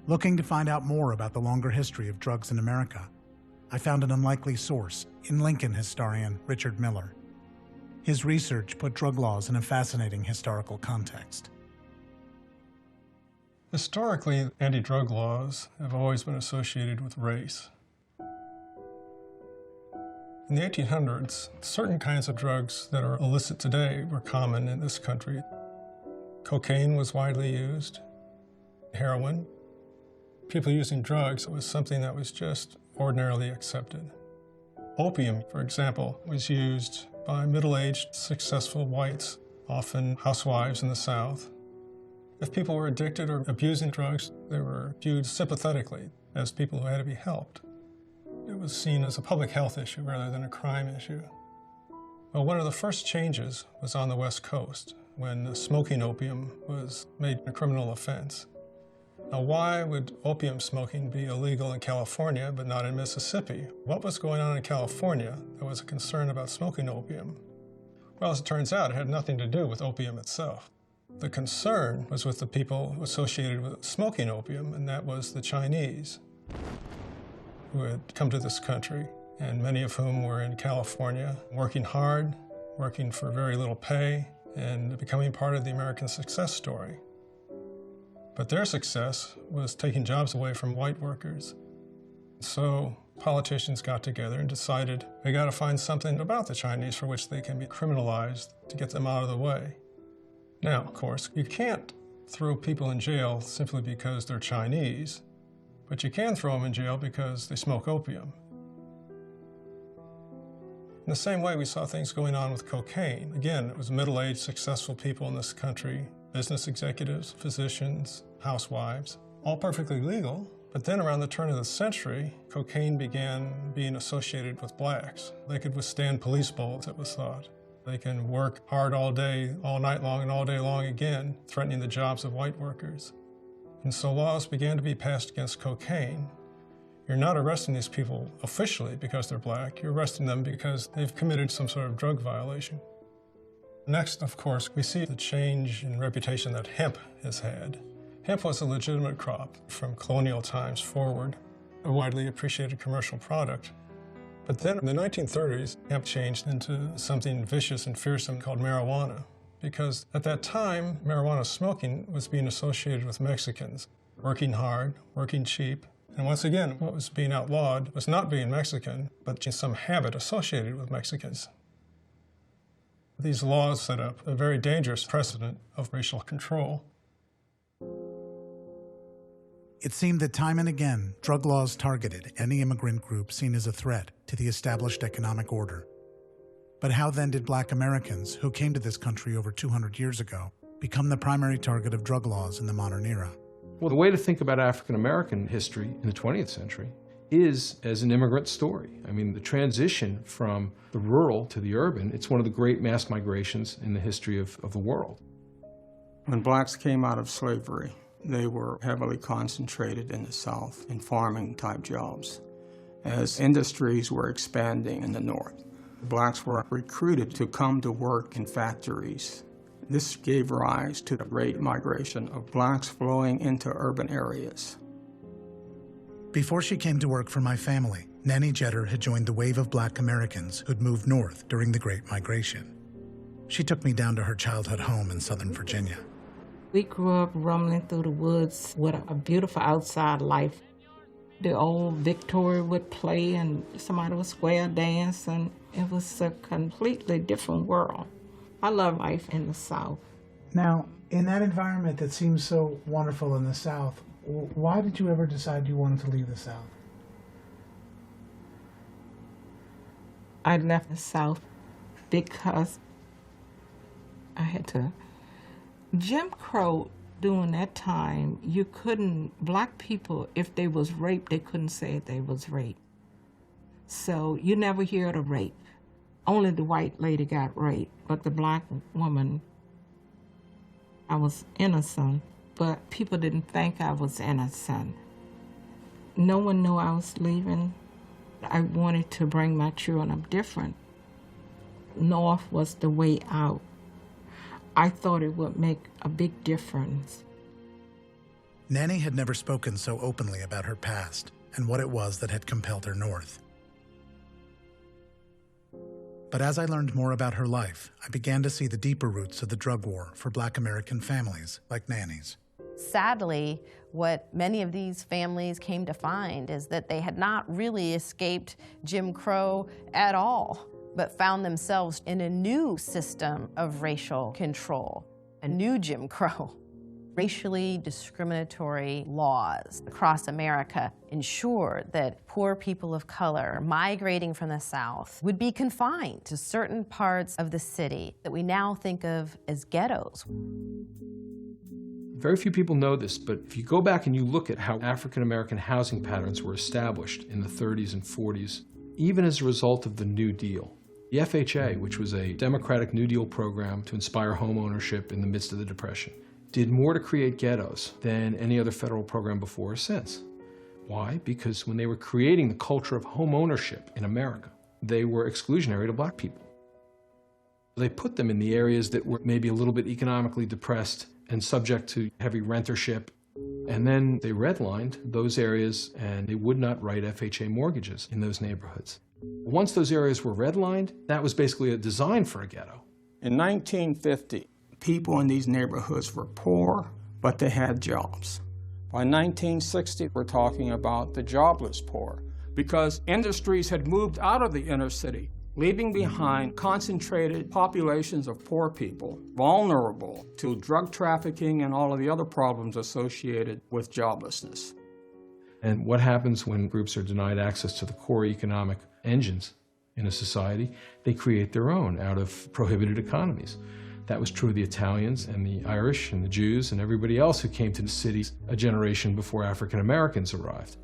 Looking to find out more about the longer history of drugs in America, I found an unlikely source in Lincoln historian Richard Miller. His research put drug laws in a fascinating historical context. Historically, anti-drug laws have always been associated with race. In the 1800s, certain kinds of drugs that are illicit today were common in this country. Cocaine was widely used, heroin. People using drugs was something that was just ordinarily accepted. Opium, for example, was used by middle-aged, successful whites, often housewives in the South. If people were addicted or abusing drugs, they were viewed sympathetically as people who had to be helped. It was seen as a public health issue rather than a crime issue. Well, one of the first changes was on the West Coast, when smoking opium was made a criminal offense. Now, why would opium smoking be illegal in California but not in Mississippi? What was going on in California that was a concern about smoking opium? Well, as it turns out, it had nothing to do with opium itself. The concern was with the people associated with smoking opium, and that was the Chinese who had come to this country, and many of whom were in California, working hard, working for very little pay, and becoming part of the American success story. But their success was taking jobs away from white workers. So politicians got together and decided they got to find something about the Chinese for which they can be criminalized to get them out of the way. Now, of course, you can't throw people in jail simply because they're Chinese, but you can throw them in jail because they smoke opium. In the same way, we saw things going on with cocaine. Again, it was middle-aged, successful people in this country, business executives, physicians, housewives, all perfectly legal. But then around the turn of the century, cocaine began being associated with blacks. They could withstand police bullets, it was thought. They can work hard all day, all night long, and all day long again, threatening the jobs of white workers. And so laws began to be passed against cocaine. You're not arresting these people officially because they're black. You're arresting them because they've committed some sort of drug violation. Next, of course, we see the change in reputation that hemp has had. Hemp was a legitimate crop from colonial times forward, a widely appreciated commercial product. But then in the 1930s, hemp changed into something vicious and fearsome called marijuana, because at that time, marijuana smoking was being associated with Mexicans, working hard, working cheap. And once again, what was being outlawed was not being Mexican, but just some habit associated with Mexicans. These laws set up a very dangerous precedent of racial control. It seemed that time and again, drug laws targeted any immigrant group seen as a threat to the established economic order. But how then did Black Americans, who came to this country over 200 years ago, become the primary target of drug laws in the modern era? Well, the way to think about African American history in the 20th century is as an immigrant story. I mean, the transition from the rural to the urban, it's one of the great mass migrations in the history of the world. When blacks came out of slavery, they were heavily concentrated in the South in farming-type jobs. As industries were expanding in the North, blacks were recruited to come to work in factories. This gave rise to the great migration of blacks flowing into urban areas. Before she came to work for my family, Nanny Jeter had joined the wave of Black Americans who'd moved north during the Great Migration. She took me down to her childhood home in Southern Virginia. We grew up rumbling through the woods with a beautiful outside life. The old Victoria would play and somebody would square dance, and it was a completely different world. I love life in the South. Now, in that environment that seems so wonderful in the South, why did you ever decide you wanted to leave the South? I left the South because I had to. Jim Crow, during that time, you couldn't, black people, if they was raped, they couldn't say they was raped. So you never hear of rape. Only the white lady got raped, but the black woman, I was innocent, but people didn't think I was innocent. No one knew I was leaving. I wanted to bring my children up different. North was the way out. I thought it would make a big difference. Nanny had never spoken so openly about her past and what it was that had compelled her north. But as I learned more about her life, I began to see the deeper roots of the drug war for Black American families like Nanny's. Sadly, what many of these families came to find is that they had not really escaped Jim Crow at all, but found themselves in a new system of racial control, a new Jim Crow. Racially discriminatory laws across America ensured that poor people of color migrating from the South would be confined to certain parts of the city that we now think of as ghettos. Very few people know this, but if you go back and you look at how African American housing patterns were established in the 30s and 40s, even as a result of the New Deal, the FHA, which was a Democratic New Deal program to inspire home ownership in the midst of the Depression, did more to create ghettos than any other federal program before or since. Why? Because when they were creating the culture of home ownership in America, they were exclusionary to Black people. They put them in the areas that were maybe a little bit economically depressed and subject to heavy rentership. And then they redlined those areas and they would not write FHA mortgages in those neighborhoods. Once those areas were redlined, that was basically a design for a ghetto. In 1950, people in these neighborhoods were poor, but they had jobs. By 1960, we're talking about the jobless poor, because industries had moved out of the inner city, leaving behind concentrated populations of poor people, vulnerable to drug trafficking and all of the other problems associated with joblessness. And what happens when groups are denied access to the core economic engines in a society? They create their own out of prohibited economies. That was true of the Italians and the Irish and the Jews and everybody else who came to the cities a generation before African Americans arrived.